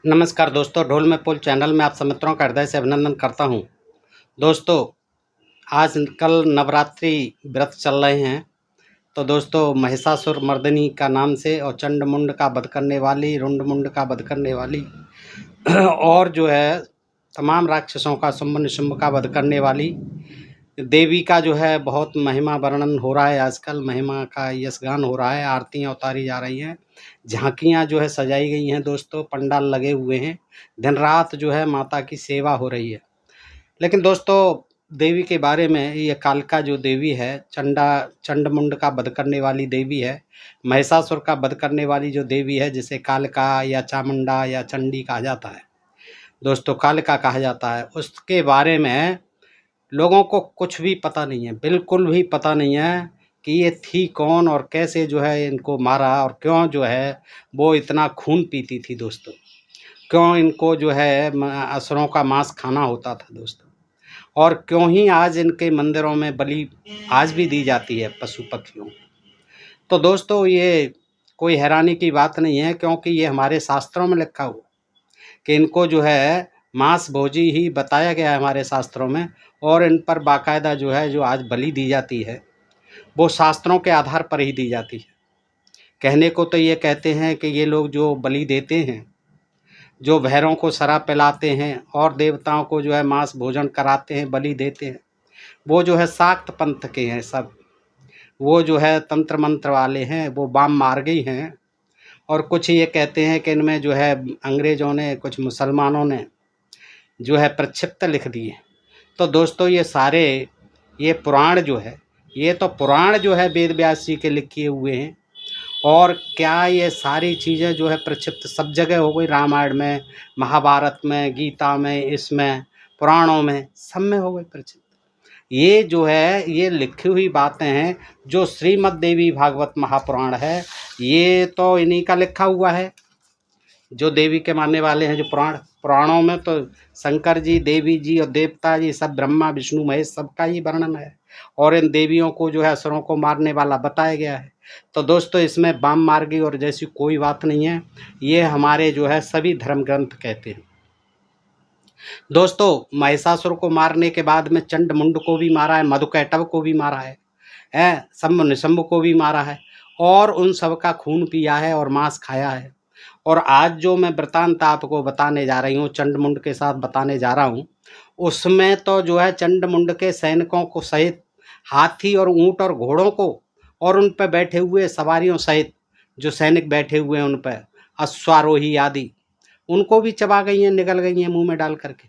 नमस्कार दोस्तों, ढोल में पुल चैनल में आप सब मित्रों का हृदय से अभिनंदन करता हूं। दोस्तों, आज कल नवरात्रि व्रत चल रहे हैं। तो दोस्तों, महिषासुर मर्दिनी का नाम से और चंड मुंड का वध करने वाली, रुंड मुंड का वध करने वाली और जो है तमाम राक्षसों का, शुंभ निशुंभ का वध करने वाली देवी का जो है बहुत महिमा वर्णन हो रहा है। आजकल महिमा का यशगान हो रहा है, आरतियाँ उतारी जा रही हैं, झांकियाँ जो है सजाई गई हैं दोस्तों, पंडाल लगे हुए हैं, दिन रात जो है माता की सेवा हो रही है। लेकिन दोस्तों, देवी के बारे में, ये कालिका जो देवी है, चंड मुंड का वध करने वाली देवी है, महिषासुर का वध करने वाली जो देवी है, जिसे कालिका या चामुंडा या चंडी कहा जाता है दोस्तों, कालिका कहा जाता है, उसके बारे में लोगों को कुछ भी पता नहीं है, बिल्कुल भी पता नहीं है कि ये थी कौन और कैसे जो है इनको मारा और क्यों जो है वो इतना खून पीती थी दोस्तों, क्यों इनको जो है असुरों का मांस खाना होता था दोस्तों, और क्यों ही आज इनके मंदिरों में बलि आज भी दी जाती है पशु पक्षियों। तो दोस्तों, ये कोई हैरानी की बात नहीं है, क्योंकि ये हमारे शास्त्रों में लिखा हुआ कि इनको जो है मांस भोजी ही बताया गया है हमारे शास्त्रों में, और इन पर बाकायदा जो है जो आज बलि दी जाती है वो शास्त्रों के आधार पर ही दी जाती है। कहने को तो ये कहते हैं कि ये लोग जो बलि देते हैं, जो भैरों को शराब पिलाते हैं और देवताओं को जो है मांस भोजन कराते हैं, बलि देते हैं, वो जो है शाक्त पंथ के हैं सब, वो जो है तंत्र मंत्र वाले हैं, वो वाम मार्गी हैं। और कुछ ये कहते हैं कि इनमें जो है अंग्रेज़ों ने, कुछ मुसलमानों ने जो है प्रक्षिप्त लिख दिए। तो दोस्तों, ये सारे ये पुराण जो है, ये तो पुराण जो है वेद व्यास जी के लिखे हुए हैं, और क्या ये सारी चीज़ें जो है प्रक्षिप्त सब जगह हो गई, रामायण में, महाभारत में, गीता में, इसमें पुराणों में, सब में हो गई प्रक्षिप्त। ये जो है ये लिखी हुई बातें हैं। जो श्रीमद् देवी भागवत महापुराण है, ये तो इन्हीं का लिखा हुआ है, जो देवी के मानने वाले हैं। जो पुराणों में तो शंकर जी, देवी जी और देवता जी सब, ब्रह्मा विष्णु महेश सबका ही वर्णन है, और इन देवियों को जो है असुरों को मारने वाला बताया गया है। तो दोस्तों, इसमें वाम मार्गी और जैसी कोई बात नहीं है, ये हमारे जो है सभी धर्म ग्रंथ कहते हैं। दोस्तों, महिषासुर को मारने के बाद में चंड मुंड को भी मारा है, मधुकैटभ को भी मारा है, शंभ निशंभ को भी मारा है, और उन सब का खून पिया है और मांस खाया है। और आज जो मैं वृतांत आपको बताने जा रही हूँ, चंड मुंड के साथ बताने जा रहा हूँ, उसमें तो जो है चंड मुंड के सैनिकों को सहित, हाथी और ऊंट और घोड़ों को, और उन पर बैठे हुए सवारियों सहित जो सैनिक बैठे हुए हैं उन पर, अश्वारोही आदि, उनको भी चबा गई हैं, निगल गई हैं मुंह में डाल करके।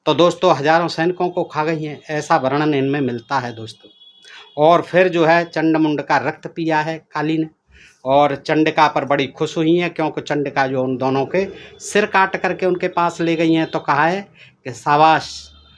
तो दोस्तों, हजारों सैनिकों को खा गई हैं, ऐसा वर्णन इनमें मिलता है दोस्तों। और फिर जो है चंड मुंड का रक्त पिया है काली ने, और चंडिका पर बड़ी खुश हुई हैं, क्योंकि चंडिका जो उन दोनों के सिर काट करके उनके पास ले गई हैं। तो कहा है कि शाबाश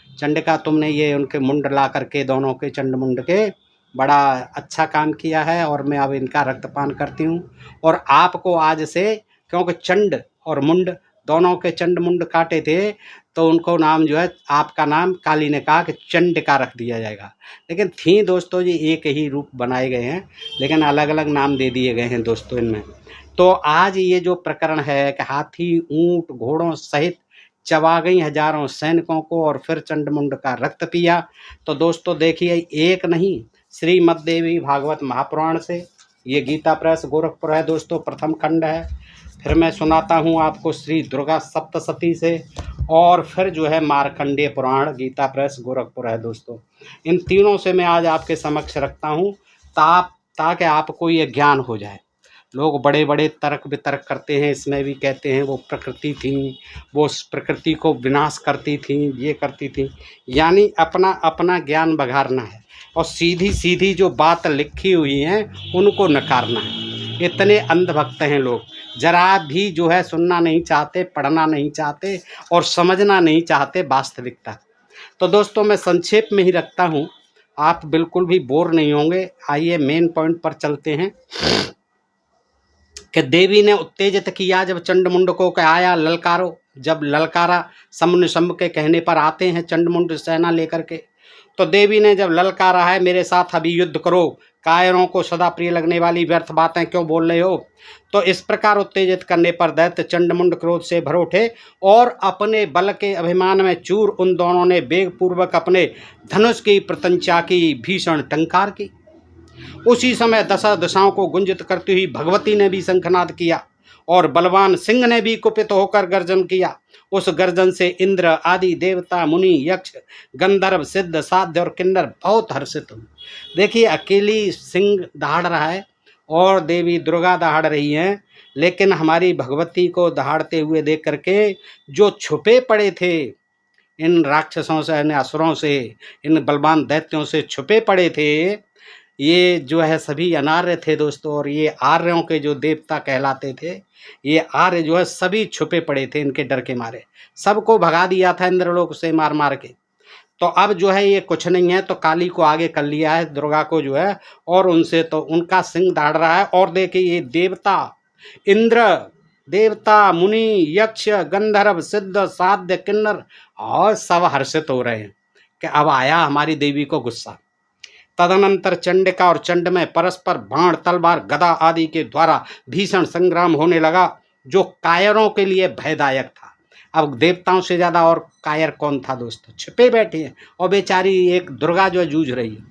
चंडिका, तुमने ये उनके मुंड ला करके, दोनों के चंड मुंड के, बड़ा अच्छा काम किया है, और मैं अब इनका रक्तपान करती हूँ। और आपको आज से, क्योंकि चंड और मुंड दोनों के चंड मुंड काटे थे, तो उनको नाम जो है, आपका नाम काली ने कहा कि चंडिका रख दिया जाएगा। लेकिन थी दोस्तों जी एक ही रूप बनाए गए हैं, लेकिन अलग अलग नाम दे दिए गए हैं दोस्तों इनमें। तो आज ये जो प्रकरण है कि हाथी ऊंट घोड़ों सहित चबा गई हजारों सैनिकों को, और फिर चंडमुंड का रक्त पिया। तो दोस्तों देखिए, एक नहीं, श्रीमद् देवी भागवत महापुराण से, ये गीता प्रेस गोरखपुर है दोस्तों, प्रथम खंड है। फिर मैं सुनाता हूँ आपको श्री दुर्गा सप्तशती से, और फिर जो है मार्कंडेय पुराण, गीता प्रेस गोरखपुर है दोस्तों। इन तीनों से मैं आज आपके समक्ष रखता हूँ, ताकि आपको ये ज्ञान हो जाए। लोग बड़े बड़े तर्क वितर्क करते हैं, इसमें भी कहते हैं वो प्रकृति थी, वो प्रकृति को विनाश करती थी, ये करती थी, यानी अपना अपना ज्ञान बघारना है, और सीधी सीधी जो बात लिखी हुई है उनको नकारना है। इतने अंधभक्त हैं लोग, जरा भी जो है सुनना नहीं चाहते, पढ़ना नहीं चाहते, और समझना नहीं चाहते वास्तविकता। तो दोस्तों, मैं संक्षेप में ही रखता हूँ, आप बिल्कुल भी बोर नहीं होंगे। आइए मेन पॉइंट पर चलते हैं कि देवी ने उत्तेजित किया जब चंडमुंड को कि आया ललकारो। जब ललकारा, शंभ निशंभ के कहने पर आते हैं चंडमुंड सेना लेकर के, तो देवी ने जब ललकारा है, मेरे साथ अभी युद्ध करो, कायरों को सदा प्रिय लगने वाली व्यर्थ बातें क्यों बोल रहे हो। तो इस प्रकार उत्तेजित करने पर दैत्य चंडमुंड क्रोध से भर उठे और अपने बल के अभिमान में चूर उन दोनों ने वेग पूर्वक अपने धनुष की प्रत्यंचा की, भीषण टंकार की। उसी समय दशा दिशाओं को गुंजित करती हुई भगवती ने भी शंखनाद किया और बलवान सिंह ने भी कुपित होकर गर्जन किया। उस गर्जन से इंद्र आदि देवता, मुनि, यक्ष, गंधर्व, सिद्ध, साध्य और किन्नर बहुत हर्षित हुए। देखिए, अकेली सिंह दहाड़ रहा है और देवी दुर्गा दहाड़ रही हैं, लेकिन हमारी भगवती को दहाड़ते हुए देख करके जो छुपे पड़े थे, इन राक्षसों से, इन असुरों से, इन बलवान दैत्यों से छुपे पड़े थे, ये जो है सभी अनार्य थे दोस्तों। और ये आर्यों के जो देवता कहलाते थे, ये आर्य जो है सभी छुपे पड़े थे इनके डर के मारे। सबको भगा दिया था इंद्रलोक से मार मार के। तो अब जो है ये कुछ नहीं है, तो काली को आगे कर लिया है, दुर्गा को जो है, और उनसे तो उनका सिंह दाड़ रहा है। और देखिए, ये देवता, इंद्र, देवता, मुनि, यक्ष, गंधर्व, सिद्ध, साध्य, किन्नर और सब हर्षित हो रहे हैं कि अब आया हमारी देवी को गुस्सा। तदनंतर चंडिका और चंड में परस्पर बाण, तलवार, गदा आदि के द्वारा भीषण संग्राम होने लगा, जो कायरों के लिए भयदायक था। अब देवताओं से ज्यादा और कायर कौन था दोस्तों। छिपे बैठे हैं और बेचारी एक दुर्गा जो है जूझ रही है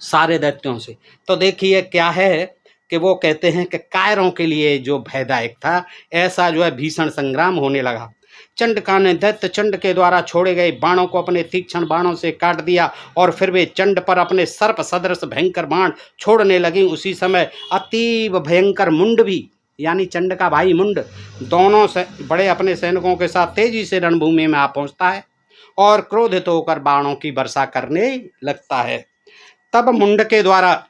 सारे दैत्यों से। तो देखिए क्या है कि वो कहते हैं कि कायरों के लिए जो भयदायक था, ऐसा जो है भीषण संग्राम होने लगा। चंडका ने दैत्य चंड के द्वारा छोड़े गए बाणों को अपने तीक्ष्ण बाणों से काट दिया और फिर वे चंड पर अपने सर्प सदृश भयंकर बाण छोड़ने लगी। उसी समय अतीव भयंकर मुंड भी, यानी चंड का भाई मुंड, दोनों से बड़े अपने सैनिकों के साथ तेजी से रणभूमि में आ पहुंचता है और क्रोधित होकर बाणों की वर्षा करने लगता है। तब मुंड के द्वारा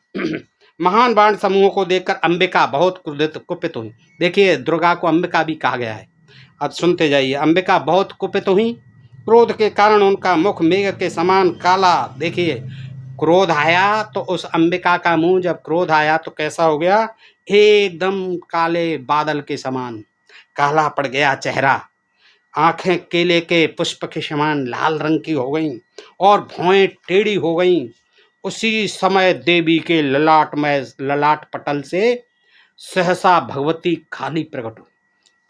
महान बाण समूहों को देखकर अंबिका बहुत क्रोधित कुपित हुई। देखिए, दुर्गा को अंबिका भी कहा गया है। अब सुनते जाइए। अंबिका बहुत कुपित हुई, क्रोध के कारण उनका मुख मेघ के समान काला। देखिए, क्रोध आया तो उस अंबिका का मुंह, जब क्रोध आया तो कैसा हो गया, एकदम काले बादल के समान काला पड़ गया चेहरा। आंखें केले के पुष्प के समान लाल रंग की हो गईं और भौएं टेढ़ी हो गईं। उसी समय देवी के ललाट पटल से सहसा भगवती काली प्रकट हुई।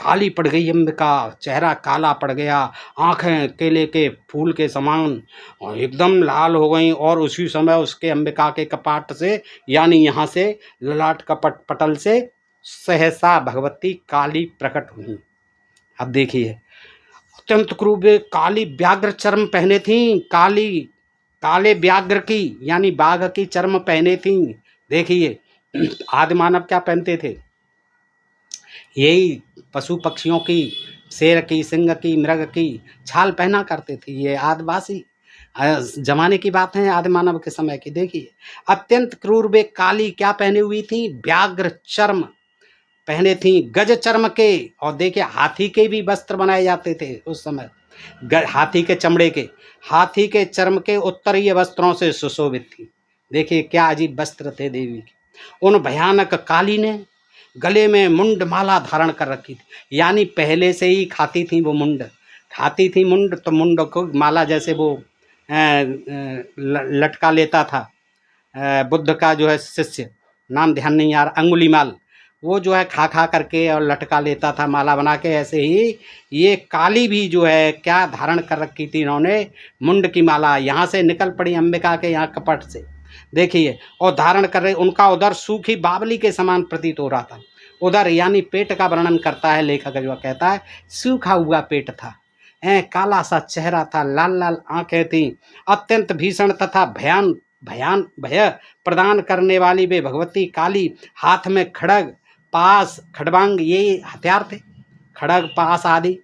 काली पड़ गई अंबिका, चेहरा काला पड़ गया, आंखें केले के फूल के समान और एकदम लाल हो गई। और उसी समय उसके अंबिका के कपाट से, यानी यहाँ से ललाट कपट पटल से सहसा भगवती काली प्रकट हुई। अब देखिए, अत्यंत क्रूर काली व्याघ्र चर्म पहने थी, काले व्याघ्र की, यानी बाघ की चर्म पहने थी। देखिए, आदि मानव क्या पहनते थे, यही पशु पक्षियों की, शेर की, सिंह की, मृग की छाल पहना करते थे। ये आदिवासी जमाने की बात है, आदि मानव के समय की। देखिए, अत्यंत क्रूर वे काली क्या पहने हुई थी, व्याघ्र चर्म पहने थी, गज चर्म के। और देखिए, हाथी के भी वस्त्र बनाए जाते थे उस समय, हाथी के चमड़े के, हाथी के चर्म के उत्तरीय वस्त्रों से सुशोभित थी। देखिए क्या अजीब वस्त्र थे देवी के। उन भयानक काली ने गले में मुंड माला धारण कर रखी थी, यानी पहले से ही खाती थी वो मुंड, खाती थी मुंड, तो मुंड को माला जैसे वो लटका लेता था बुद्ध का जो है शिष्य, नाम ध्यान नहीं आ रहा, अंगुलीमाल, वो जो है खा खा करके और लटका लेता था माला बना के। ऐसे ही ये काली भी जो है क्या धारण कर रखी थी इन्होंने, मुंड की माला यहाँ से निकल पड़ी अंबिका के यहाँ कपट से। देखिए, और धारण कर रहे, उनका उधर सूखी बावली के समान प्रतीत हो रहा था। उधर यानी पेट का वर्णन करता है लेखक, जो कहता है सूखा हुआ पेट था, काला सा चेहरा था, लाल लाल आंखें थी। अत्यंत भीषण तथा भय प्रदान करने वाली वे भगवती काली, हाथ में खड़ग, पास, खड़बांग, ये हथियार थे, खड़ग, पास आदि,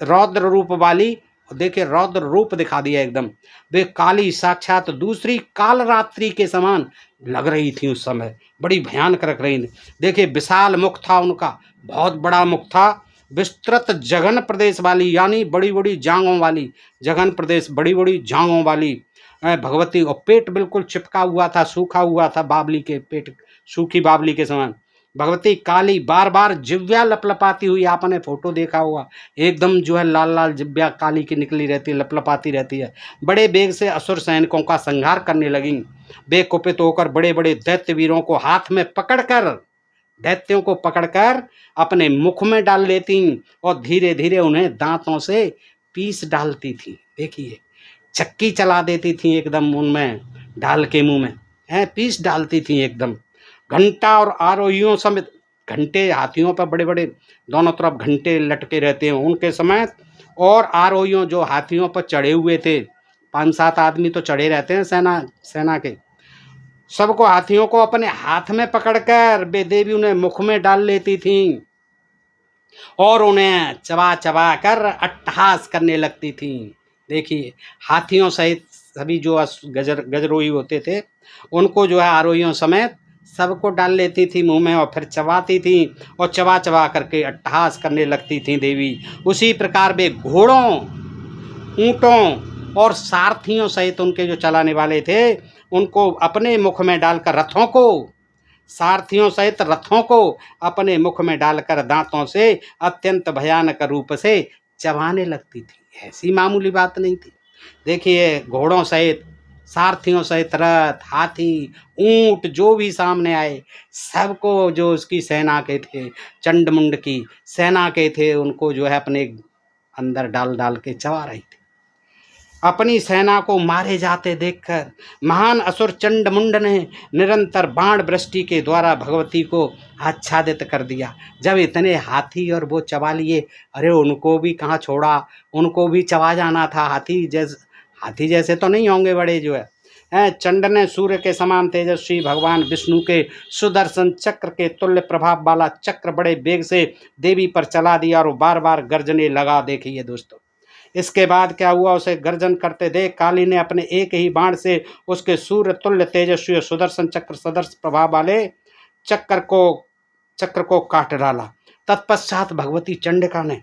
रौद्र रूप वाली। देखिए, रौद्र रूप दिखा दिया एकदम। वे काली साक्षात दूसरी काल रात्रि के समान लग रही थी उस समय, बड़ी भयानक रख रही थी। देखिए, विशाल मुख था उनका, बहुत बड़ा मुख था, विस्तृत जघन प्रदेश वाली, यानी बड़ी बड़ी जांघों वाली, जघन प्रदेश, बड़ी बड़ी जांघों वाली भगवती। और पेट बिल्कुल चिपका हुआ था, सूखा हुआ था, बावली के पेट, सूखी बावली के समान। भगवती काली बार बार जिव्या लपलपाती हुई, आपने फोटो देखा होगा, एकदम जो है लाल लाल जिव्या काली की निकली रहती है, लपलपाती रहती है। बड़े वेग से असुर सैनिकों का संहार करने लगी। वे कुपित होकर बड़े बड़े दैत्य वीरों को हाथ में पकड़कर, दैत्यों को पकड़कर अपने मुख में डाल लेती और धीरे धीरे उन्हें दांतों से पीस डालती थी। देखिए, चक्की चला देती थी एकदम उनमें डाल के मुंह में, पीस डालती थी एकदम। घंटा और आरोहियों समेत, घंटे हाथियों पर बड़े बड़े दोनों तरफ घंटे लटके रहते हैं उनके समेत, और आरोहियों जो हाथियों पर चढ़े हुए थे, 5-7 आदमी तो चढ़े रहते हैं सेना के, सबको हाथियों को अपने हाथ में पकड़कर वे देवी उन्हें मुख में डाल लेती थी और उन्हें चबा चबा कर अट्टहास करने लगती थी। देखिए, हाथियों सहित सभी जो गजरोही होते थे उनको जो है आरोहियों समेत सबको डाल लेती थी मुंह में और फिर चबाती थी और चबा चबा करके अट्टहास करने लगती थी देवी। उसी प्रकार वे घोड़ों, ऊँटों और सारथियों सहित उनके जो चलाने वाले थे उनको अपने मुख में डालकर, रथों को, सारथियों सहित रथों को अपने मुख में डालकर दांतों से अत्यंत भयानक रूप से चबाने लगती थी। ऐसी मामूली बात नहीं थी। देखिए, घोड़ों सहित, सारथियों सहित रथ, हाथी, ऊंट जो भी सामने आए, सबको जो उसकी सेना के थे, चंडमुंड की सेना के थे, उनको जो है अपने अंदर डाल डाल के चबा रही थी। अपनी सेना को मारे जाते देखकर महान असुर चंडमुंड ने निरंतर बाण वृष्टि के द्वारा भगवती को आच्छादित कर दिया। जब इतने हाथी और वो चबा लिए, अरे उनको भी कहाँ छोड़ा, उनको भी चबा जाना था। हाथी जैसे तो नहीं होंगे बड़े जो है। चंड ने सूर्य के समान तेजस्वी भगवान विष्णु के सुदर्शन चक्र के तुल्य प्रभाव वाला चक्र बड़े वेग से देवी पर चला दिया और बार बार गर्जने लगा। देखिए दोस्तों, इसके बाद क्या हुआ, उसे गर्जन करते देख काली ने अपने एक ही बाण से उसके सूर्य तुल्य तेजस्वी सुदर्शन चक्र सदर्श प्रभाव वाले चक्र को काट डाला। तत्पश्चात भगवती चंडिका ने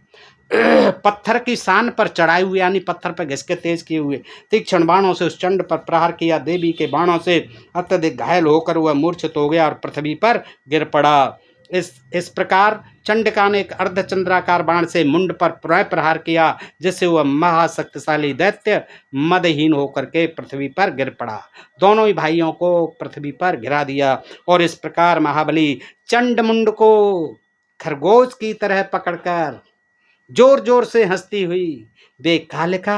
पत्थर की सान पर चढ़ाए हुए, यानी पत्थर पर घिस के तेज किए हुए तीक्ष्ण बाणों से उस चंड पर प्रहार किया। देवी के बाणों से अत्यधिक घायल होकर वह मूर्छित हो गया और पृथ्वी पर गिर पड़ा। इस प्रकार चंडिका ने एक अर्धचंद्राकार बाण से मुंड पर प्रहार किया, जिससे वह महाशक्तिशाली दैत्य मदहीन होकर के पृथ्वी पर गिर पड़ा। दोनों ही भाइयों को पृथ्वी पर गिरा दिया और इस प्रकार महाबली चंडमुंड को खरगोश की तरह पकड़कर जोर जोर से हंसती हुई वे कालिका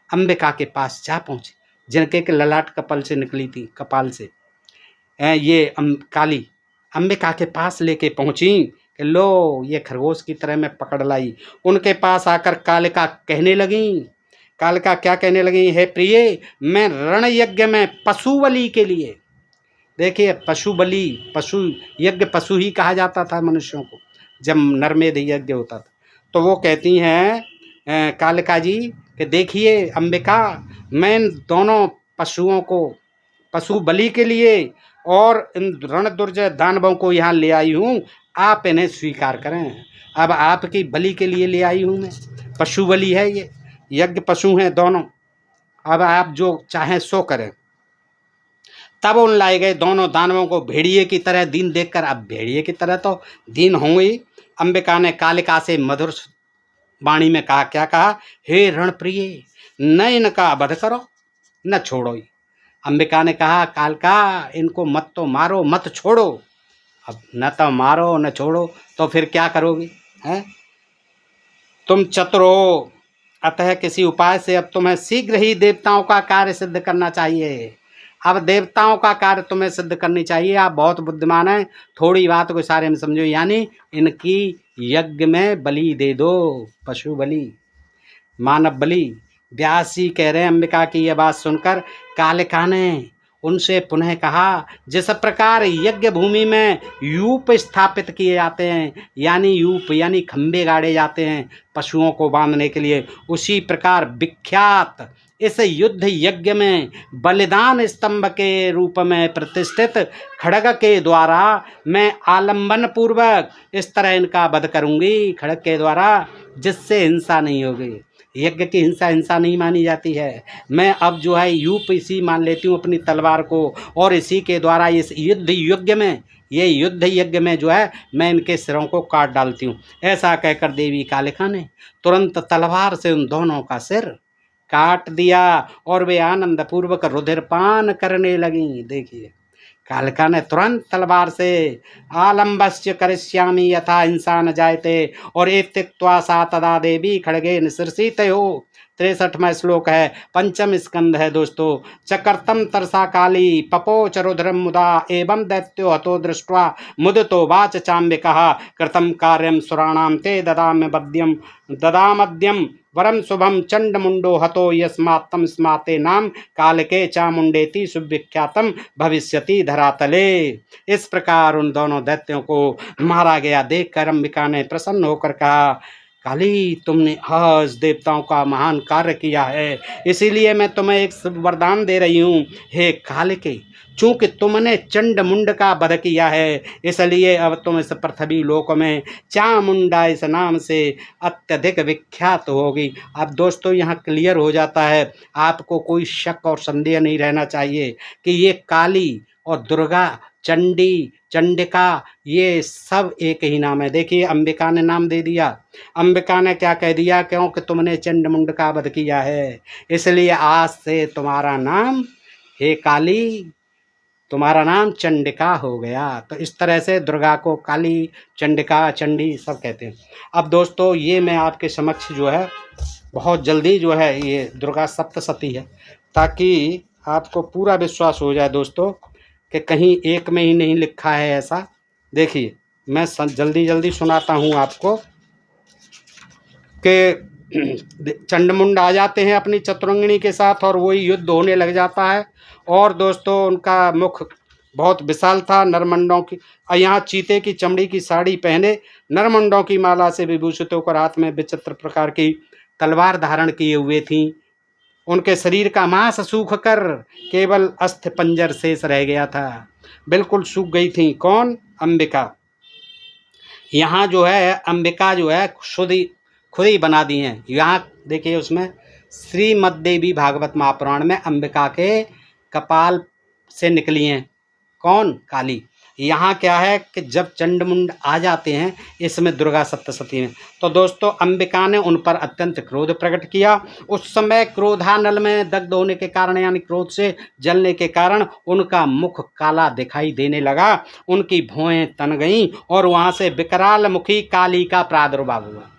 अंबिका के पास जा पहुंची, जिनके के ललाट कपाल से निकली थी, कपाल से ये काली अंबिका के पास लेके पहुंची कि लो ये खरगोश की तरह मैं पकड़ लाई। उनके पास आकर कालिका कहने लगी, कालिका क्या कहने लगी, हे प्रिय, मैं रण यज्ञ में पशु बलि के लिए, देखिए पशु बलि, पशु यज्ञ पशु ही कहा जाता था मनुष्यों को जब नरमेध यज्ञ होता था। तो वो कहती हैं कालिका जी कि देखिए अंबिका, मैं दोनों पशुओं को पशु बलि के लिए और इन रण दुर्जय दानवों को यहाँ ले आई हूँ, आप इन्हें स्वीकार करें। अब आपकी बलि के लिए ले आई हूँ मैं, पशु बलि है, ये यज्ञ पशु हैं दोनों, अब आप जो चाहें सो करें। तब उन लाए गए दोनों दानवों को भेड़िए की तरह दीन देखकर, अब भेड़िए की तरह तो दीन होंगे, अंबिका ने कालिका से मधुर वाणी में कहा, क्या कहा, हे रण प्रिय, न इनका वध करो न छोड़ो। अंबिका ने कहा, कालिका इनको मत तो मारो मत छोड़ो। अब न तो मारो न छोड़ो तो फिर क्या करोगी, हैं? तुम चतुर हो, अतः किसी उपाय से अब तुम्हें शीघ्र ही देवताओं का कार्य सिद्ध करना चाहिए। अब देवताओं का कार्य तुम्हें सिद्ध करनी चाहिए। आप बहुत बुद्धिमान हैं, थोड़ी बात को सारे में समझो, यानी इनकी यज्ञ में बलि दे दो, पशु बलि, मानव बलि। व्यास जी कह रहे हैं, अंबिका की यह बात सुनकर कालिका ने उनसे पुनः कहा, जिस प्रकार यज्ञ भूमि में यूप स्थापित किए जाते हैं, यानी यूप यानी खंबे गाड़े जाते हैं पशुओं को बांधने के लिए, उसी प्रकार विख्यात इस युद्ध यज्ञ में बलिदान स्तंभ के रूप में प्रतिष्ठित खड्ग के द्वारा मैं आलंबन पूर्वक इस तरह इनका वध करूंगी, खड्ग के द्वारा, जिससे हिंसा नहीं होगी। यज्ञ की हिंसा हिंसा नहीं मानी जाती है। मैं अब जो है यूपीसी मान लेती हूँ अपनी तलवार को, और इसी के द्वारा इस युद्ध यज्ञ में, ये युद्ध यज्ञ में जो है मैं इनके सिरों को काट डालती हूँ। ऐसा कहकर देवी कालिका ने तुरंत तलवार से उन दोनों का सिर काट दिया और वे आनंद पूर्वक रुधिरपान करने लगी। देखिए कालिका ने तुरंत तलवार से आलम्बस्य करिष्यामि यथा हिंसा न जायते, और एक त्यक्त्वा सा तदा देवी खड़गेन शीर्षितयो। 63वां श्लोक है, पंचम स्कंद है दोस्तों। चकर्तम तरसा काली पपोच रुद्रम मुदा एवं दैत्यो हतो दृष्ट्वा मुदितो वाच चाम्बिकः कृतं कार्यं सुराणां ते ददामद्यम वरम शुभम चंडमुंडो हतो यस्मात्तम स्माते नाम कालके चामुंडेति सुविख्यातम भविष्यति धरातले। इस प्रकार उन दोनों दैत्यों को मारा गया देखकर अंबिका ने प्रसन्न होकर कहा, काली तुमने आज देवताओं का महान कार्य किया है, इसीलिए मैं तुम्हें एक वरदान दे रही हूँ। हे कालिके, चूंकि तुमने चंडमुंड का वध किया है, इसलिए अब तुम इस पृथ्वी लोक में चामुंडा इस नाम से अत्यधिक विख्यात होगी। अब दोस्तों यहाँ क्लियर हो जाता है, आपको कोई शक और संदेह नहीं रहना चाहिए कि ये काली और दुर्गा, चंडी, चंडिका, ये सब एक ही नाम है। देखिए अंबिका ने नाम दे दिया। अंबिका ने क्या कह दिया, क्योंकि तुमने चंडमुंड का वध किया है, इसलिए आज से तुम्हारा नाम, हे काली, तुम्हारा नाम चंडिका हो गया। तो इस तरह से दुर्गा को काली, चंडिका, चंडी सब कहते हैं। अब दोस्तों ये मैं आपके समक्ष जो है बहुत जल्दी जो है ये दुर्गा सप्तशती है, ताकि आपको पूरा विश्वास हो जाए दोस्तों कि कहीं एक में ही नहीं लिखा है ऐसा। देखिए मैं जल्दी जल्दी सुनाता हूँ आपको कि चंडमुंड आ जाते हैं अपनी चतुरंगिणी के साथ और वही युद्ध होने लग जाता है। और दोस्तों उनका मुख बहुत विशाल था, नरमंडों की, यहाँ चीते की चमड़ी की साड़ी पहने, नरमंडों की माला से विभूषित होकर हाथ में विचित्र प्रकार की तलवार धारण किए हुए थी। उनके शरीर का मांस सूख कर केवल अस्थि पंजर शेष रह गया था, बिल्कुल सूख गई थी। कौन? अंबिका। यहाँ जो है अंबिका जो है खुद ही बना दी हैं। यहाँ देखिए उसमें श्रीमद् देवी भागवत महापुराण में अंबिका के कपाल से निकली हैं। कौन? काली। यहाँ क्या है कि जब चंडमुंड आ जाते हैं इसमें दुर्गा सप्तशती में, तो दोस्तों अंबिका ने उन पर अत्यंत क्रोध प्रकट किया। उस समय क्रोधानल में दग्ध होने के कारण, यानी क्रोध से जलने के कारण उनका मुख काला दिखाई देने लगा, उनकी भौहें तन गईं और वहाँ से विकराल मुखी काली का प्रादुर्भाव हुआ।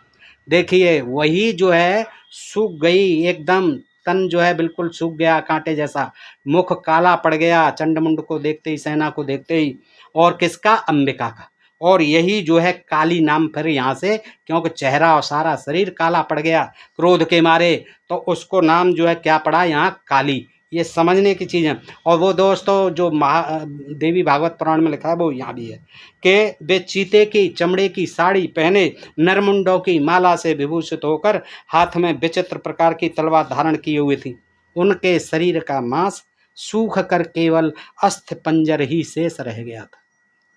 देखिए वही जो है सूख गई, एकदम तन जो है बिल्कुल सूख गया कांटे जैसा, मुख काला पड़ गया चंडमुंड को देखते ही, सेना को देखते ही। और किसका? अंबिका का। और यही जो है काली नाम फिर यहाँ से, क्योंकि चेहरा और सारा शरीर काला पड़ गया क्रोध के मारे, तो उसको नाम जो है क्या पड़ा यहाँ? काली। ये समझने की चीज़ है। और वो दोस्तों जो देवी भागवत पुराण में लिखा है वो यहाँ भी है कि वे चीते की चमड़े की साड़ी पहने, नरमुंडों की माला से विभूषित होकर हाथ में विचित्र प्रकार की तलवार धारण किए हुए थी। उनके शरीर का मांस सूख कर केवल अस्थि पंजर ही शेष रह गया था।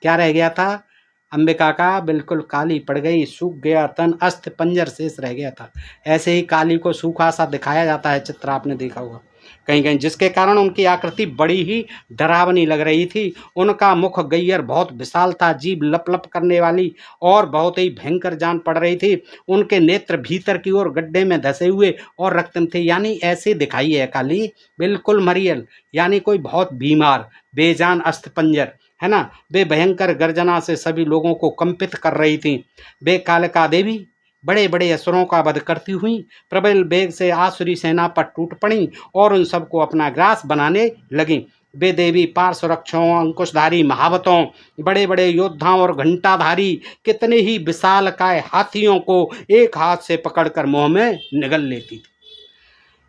क्या रह गया था? अंबिका का बिल्कुल काली पड़ गई, सूख गया तन, अस्थि पंजर शेष रह गया था। ऐसे ही काली को सूखा सा दिखाया जाता है, चित्र आपने देखा होगा कहीं कहीं, जिसके कारण उनकी आकृति बड़ी ही डरावनी लग रही थी। उनका मुख गैयर बहुत विशाल था, जीभ लप लप करने वाली और बहुत ही भयंकर जान पड़ रही थी। उनके नेत्र भीतर की ओर गड्ढे में धसे हुए और रक्त थे, यानी ऐसे दिखाई है काली बिल्कुल मरियल, यानी कोई बहुत बीमार बेजान अस्थि-पंजर है ना। वे भयंकर गर्जना से सभी लोगों को कंपित कर रही थी। वे कालिका देवी बड़े बड़े असुरों का वध करती हुई प्रबल वेग से आसुरी सेना पर टूट पड़ी और उन सबको अपना ग्रास बनाने लगी। वे देवी पार्श्वरक्षों, अंकुशधारी महावतों, बड़े बड़े योद्धाओं और घंटाधारी कितने ही विशालकाय हाथियों को एक हाथ से पकड़कर मुंह में निगल लेती थी।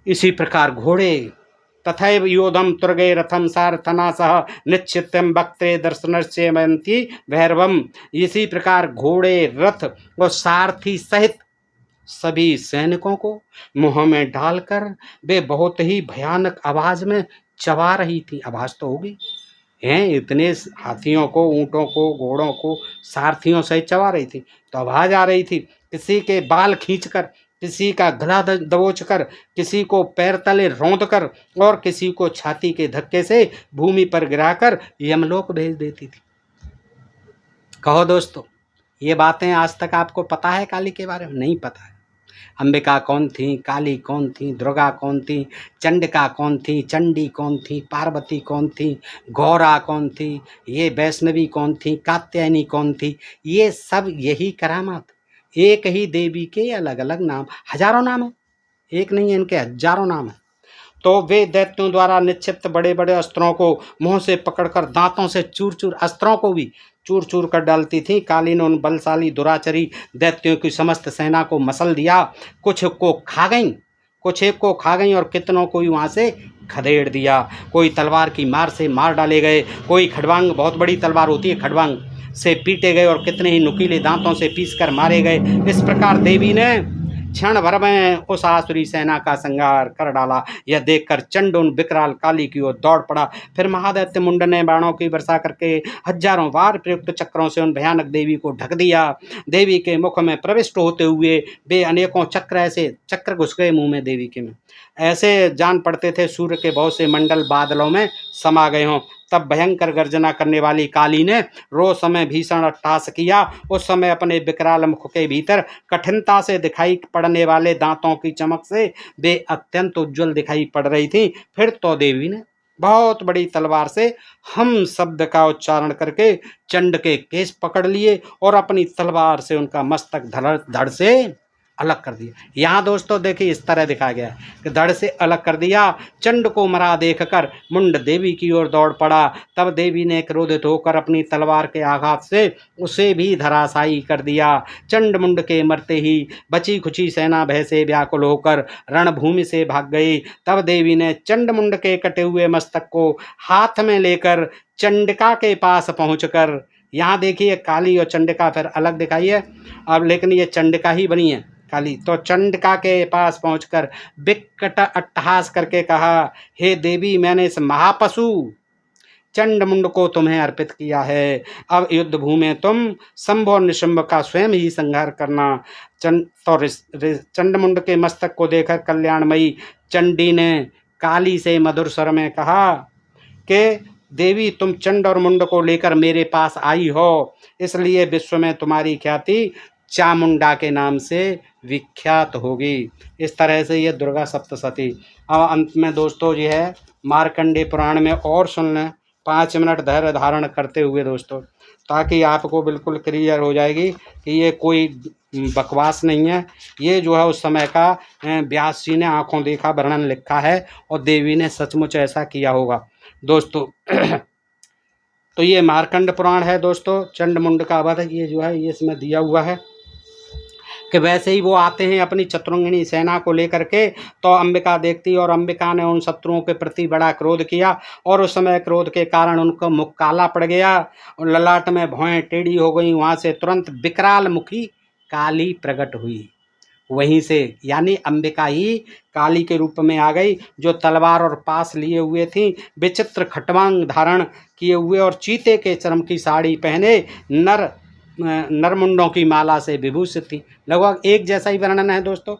इसी प्रकार घोड़े तथैव योधम तुर्गे रथम सारथना सह निश्चित्यम वक्त्रे दर्शनस्य मयंती भैरवम। इसी प्रकार घोड़े, रथ और सारथी सहित सभी सैनिकों को मुंह में डालकर वे बहुत ही भयानक आवाज में चबा रही थी। आवाज तो होगी हैं, इतने हाथियों को, ऊंटों को, घोड़ों को सारथियों सहित चबा रही थी, तो आवाज आ रही थी। किसी के बाल खींचकर किसी का गला दबोच कर, किसी को पैर तले रौंद कर और किसी को छाती के धक्के से भूमि पर गिराकर यमलोक भेज देती थी। कहो दोस्तों, ये बातें आज तक आपको पता है काली के बारे में? नहीं पता है। अंबिका कौन थी, काली कौन थी, दुर्गा कौन थी, चंडिका कौन थी, चंडी कौन थी, पार्वती कौन थी, गौरा कौन थी, ये वैष्णवी कौन थी, कात्यायनी कौन थी, ये सब यही करामात। एक ही देवी के अलग अलग नाम, हजारों नाम है, एक नहीं है, इनके हजारों नाम है। तो वे दैत्यों द्वारा निक्षिप्त बड़े बड़े अस्त्रों को मुंह से पकड़कर दांतों से चूर चूर, अस्त्रों को भी चूर चूर कर डालती थी। काली ने उन बलशाली दुराचरी दैत्यों की समस्त सेना को मसल दिया। कुछ को खा गईं, कुछ एक को खा गईं और कितनों को ही वहाँ से खदेड़ दिया। कोई तलवार की मार से मार डाले गए, कोई खड़वांग, बहुत बड़ी तलवार होती है खड़वांग, से पीटे गए और कितने ही नुकीले दांतों से पीसकर मारे गए। इस प्रकार देवी ने क्षण भर में उस आसुरी सेना का संहार कर डाला। यह देखकर चंड उन विकराल काली की ओर दौड़ पड़ा। फिर महादैत्य मुंड ने बाणों की वर्षा करके हजारों बार प्रयुक्त चक्रों से उन भयानक देवी को ढक दिया। देवी के मुख में प्रविष्ट होते हुए वे अनेकों चक्र, ऐसे चक्र घुस गए मुंह में देवी के में, ऐसे जान पड़ते थे सूर्य के बहुत से मंडल बादलों में समा गए हों। तब भयंकर गर्जना करने वाली काली ने रोज समय भीषण अट्टहास किया। उस समय अपने विकराल मुख के भीतर कठिनता से दिखाई पड़ने वाले दांतों की चमक से वे अत्यंत उज्ज्वल दिखाई पड़ रही थी। फिर तो देवी ने बहुत बड़ी तलवार से हम शब्द का उच्चारण करके चंड के केस पकड़ लिए और अपनी तलवार से उनका मस्तक धड़ से अलग कर दिया। यहाँ दोस्तों देखिए इस तरह दिखाया गया है कि धड़ से अलग कर दिया। चंड को मरा देखकर मुंड देवी की ओर दौड़ पड़ा। तब देवी ने क्रोधित होकर अपनी तलवार के आघात से उसे भी धराशायी कर दिया। चंड मुंड के मरते ही बची खुची सेना भय से व्याकुल होकर रणभूमि से भाग गई। तब देवी ने चंड मुंड के कटे हुए मस्तक को हाथ में लेकर चंडिका के पास पहुंचकर, यहाँ देखिए काली और चंडिका फिर अलग दिखाई है अब, लेकिन ये चंडिका ही बनी है काली। तो चंडिका के पास पहुंचकर विकट अट्टहास करके कहा, हे देवी, मैंने इस महापशु चंड मुंड को तुम्हें अर्पित किया है। अब युद्ध भूमि में तुम शंभु और निशंभ का स्वयं ही संहार करना। चंड मुंड के मस्तक को देखकर कल्याणमयी चंडी ने काली से मधुर स्वर में कहा कि देवी, तुम चंड और मुंड को लेकर मेरे पास आई हो, इसलिए विश्व में तुम्हारी ख्याति चामुंडा के नाम से विख्यात होगी। इस तरह से ये दुर्गा सप्तशती। अब अंत में दोस्तों ये है मार्कंडेय पुराण में, और सुन लें 5 मिनट धैर्य धारण करते हुए दोस्तों, ताकि आपको बिल्कुल क्लियर हो जाएगी कि ये कोई बकवास नहीं है। ये जो है उस समय का व्यास जी ने आंखों देखा वर्णन लिखा है और देवी ने सचमुच ऐसा किया होगा दोस्तों। तो ये मार्कंड पुराण है दोस्तों। चंड मुंड का वध ये जो है ये इसमें दिया हुआ है कि वैसे ही वो आते हैं अपनी चतुरंगिणी सेना को लेकर के, तो अंबिका देखती और अंबिका ने उन शत्रुओं के प्रति बड़ा क्रोध किया और उस समय क्रोध के कारण उनका मुख काला पड़ गया और ललाट में भौहें टेढ़ी हो गई। वहाँ से तुरंत विकराल मुखी काली प्रकट हुई। वहीं से यानी अंबिका ही काली के रूप में आ गई, जो तलवार और पास लिए हुए थी, विचित्र खटवांग धारण किए हुए और चीते के चर्म की साड़ी पहने नरमुंडों की माला से विभूषित थी। लगभग एक जैसा ही वर्णन है दोस्तों।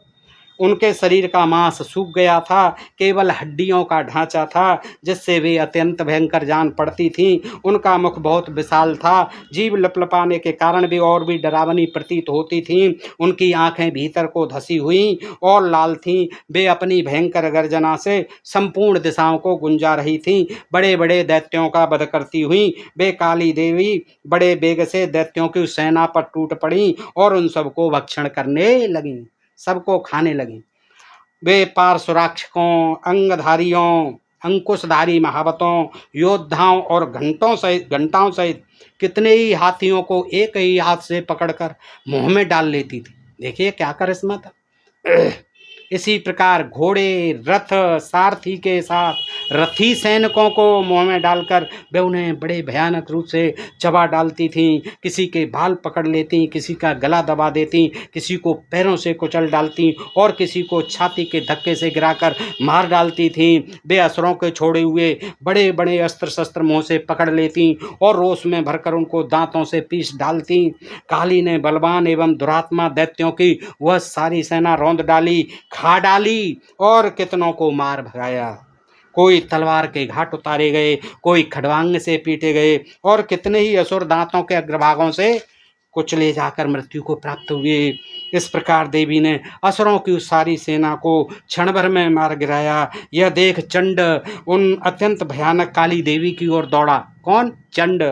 उनके शरीर का मांस सूख गया था, केवल हड्डियों का ढांचा था, जिससे वे अत्यंत भयंकर जान पड़ती थीं। उनका मुख बहुत विशाल था, जीभ लपलपाने के कारण वे और भी डरावनी प्रतीत होती थीं। उनकी आंखें भीतर को धसी हुई और लाल थीं। वे अपनी भयंकर गर्जना से संपूर्ण दिशाओं को गुंजा रही थीं। बड़े बड़े दैत्यों का वध करती हुई वे काली देवी बड़े वेग से दैत्यों की सेना पर टूट पड़ी और उन सबको भक्षण करने लगीं, सबको खाने लगी। वे पार्श्वराक्षकों, अंगधारियों, अंकुशधारी महावतों, योद्धाओं और घंटाओं सहित कितने ही हाथियों को एक ही हाथ से पकड़कर मुंह में डाल लेती थी। देखिए क्या करिश्मा था। इसी प्रकार घोड़े, रथ, सारथी के साथ रथी सैनिकों को मुंह में डालकर वे उन्हें बड़े भयानक रूप से चबा डालती थीं। किसी के बाल पकड़ लेती, किसी का गला दबा देती, किसी को पैरों से कुचल डालती और किसी को छाती के धक्के से गिराकर मार डालती थीं। वे असुरों के छोड़े हुए बड़े बड़े अस्त्र शस्त्र मुँह से पकड़ लेती और रोष में भरकर उनको दांतों से पीस डालती। काली ने बलवान एवं दुरात्मा दैत्यों की वह सारी सेना रौंद डाली, खा डाली और कितनों को मार भगाया। कोई तलवार के घाट उतारे गए, कोई खड़वांग से पीटे गए और कितने ही असुर दांतों के अग्रभागों से कुचले जाकर मृत्यु को प्राप्त हुए। इस प्रकार देवी ने असुरों की उस सारी सेना को क्षण भर में मार गिराया। यह देख चंड उन अत्यंत भयानक काली देवी की ओर दौड़ा। कौन? चंड।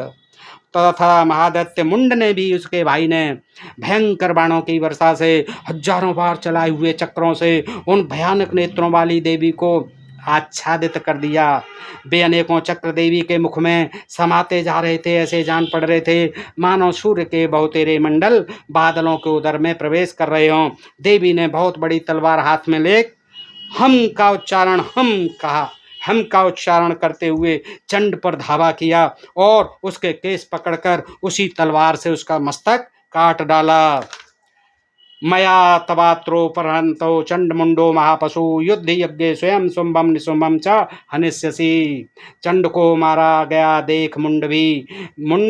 तथा महादैत्य मुंड ने भी उसके भाई ने भयंकर बाणों की वर्षा से हजारों बार चलाए हुए चक्रों से उन भयानक नेत्रों वाली देवी को आच्छादित कर दिया। वे अनेकों चक्र देवी के मुख में समाते जा रहे थे। ऐसे जान पड़ रहे थे मानो सूर्य के बहुतेरे मंडल बादलों के उदर में प्रवेश कर रहे हों। देवी ने बहुत बड़ी तलवार हाथ में ले हम का उच्चारण करते हुए चंड पर धावा किया और उसके केस पकड़कर उसी तलवार से उसका मस्तक काट डाला। मया तवात्रोपहंतो चंडमुंडो महापशु युद्ध यज्ञ स्वयं शुंभम निशुंभम च हनिष्यसि। चंड को मारा गया देख मुंड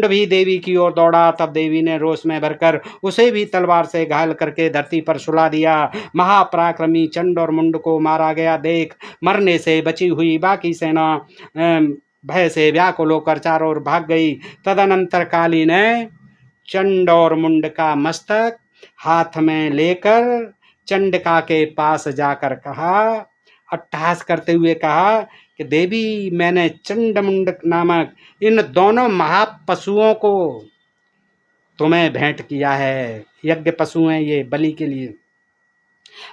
भी देवी की ओर दौड़ा। तब देवी ने रोष में भरकर उसे भी तलवार से घायल करके धरती पर सुला दिया। महापराक्रमी चंड और मुंड को मारा गया देख मरने से बची हुई बाकी सेना भय से व्याकुल होकर चारों ओर भाग गई। तदनंतर काली ने चंड और मुंड का मस्तक हाथ में लेकर चंडिका के पास जाकर कहा, अट्टहास करते हुए कहा कि देवी, मैंने चंडमुंड नामक इन दोनों महापशुओं को तुम्हें भेंट किया है। यज्ञ पशु हैं ये, बलि के लिए।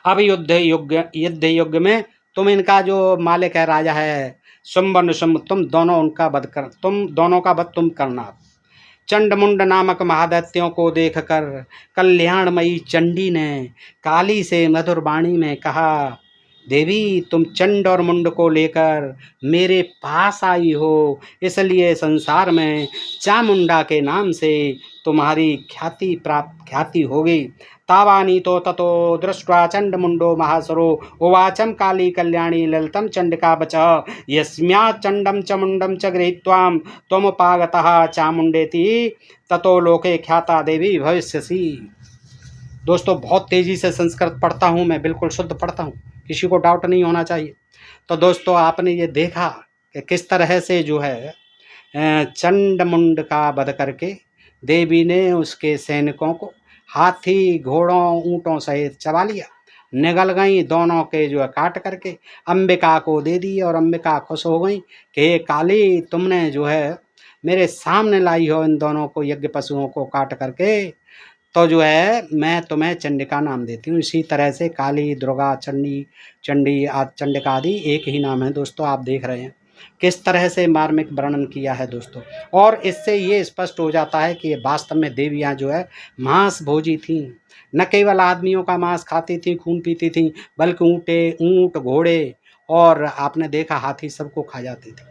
अब युद्ध युग में तुम इनका जो मालिक है, राजा है शुंभ निशुंभ, तुम दोनों का वध तुम करना। चंडमुंड नामक महादैत्यों को देखकर कल्याणमयी चंडी ने काली से मधुर वाणी में कहा, देवी, तुम चंड और मुंड को लेकर मेरे पास आई हो, इसलिए संसार में चामुंडा के नाम से तुम्हारी ख्याति होगी। तावानी तो ततो दृष्ट्वा चंडमुंडो महासुरो उवाचम काली कल्याणी ललितम चंडिका बच यस्म्या चंडम च मुंडम च गृहीत्वाम त्वमुपागतः चामुंडेति ततो लोके ख्याता देवी भविष्यसि। दोस्तों, बहुत तेज़ी से संस्कृत पढ़ता हूँ मैं, बिल्कुल शुद्ध पढ़ता हूँ, किसी को डाउट नहीं होना चाहिए। तो दोस्तों, आपने ये देखा कि किस तरह से जो है चंडमुंड का वध करके देवी ने उसके सैनिकों को हाथी, घोड़ों, ऊँटों सहित चबा लिया। निगल गई दोनों के जो है काट करके अंबिका को दे दी और अंबिका खुश हो गई कि काली, तुमने जो है मेरे सामने लाई हो इन दोनों को, यज्ञ पशुओं को काट करके, तो जो है मैं तुम्हें चंडिका नाम देती हूँ। इसी तरह से काली, दुर्गा, चंडिका आदि एक ही नाम है। दोस्तों, आप देख रहे हैं किस तरह से मार्मिक वर्णन किया है दोस्तों। और इससे ये स्पष्ट हो जाता है कि वास्तव में देवियाँ जो है मांस भोजी थीं। न केवल आदमियों का मांस खाती थी, खून पीती थीं, बल्कि ऊँट, घोड़े और आपने देखा हाथी सबको खा जाती थी।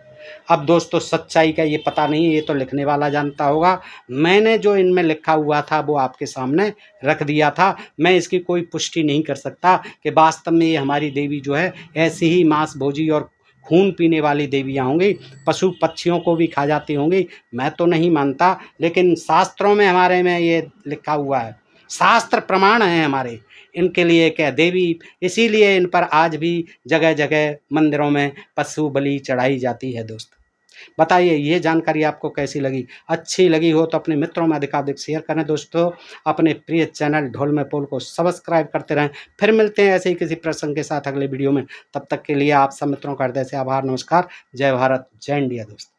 अब दोस्तों, सच्चाई का ये पता नहीं है, ये तो लिखने वाला जानता होगा। मैंने जो इनमें लिखा हुआ था वो आपके सामने रख दिया था। मैं इसकी कोई पुष्टि नहीं कर सकता कि वास्तव में ये हमारी देवी जो है ऐसी ही मांस भोजी और खून पीने वाली देवियाँ होंगी, पशु पक्षियों को भी खा जाती होंगी। मैं तो नहीं मानता, लेकिन शास्त्रों में हमारे में ये लिखा हुआ है, शास्त्र प्रमाण है हमारे इनके लिए क्या देवी, इसीलिए इन पर आज भी जगह जगह मंदिरों में पशु बलि चढ़ाई जाती है। दोस्त, बताइए ये जानकारी आपको कैसी लगी? अच्छी लगी हो तो अपने मित्रों में अधिकाधिक शेयर करें। दोस्तों, अपने प्रिय चैनल ढोल में पोल को सब्सक्राइब करते रहें। फिर मिलते हैं ऐसे ही किसी प्रसंग के साथ अगले वीडियो में। तब तक के लिए आप सब मित्रों का हृदय से आभार, नमस्कार, जय भारत, जय इंडिया। दोस्तों।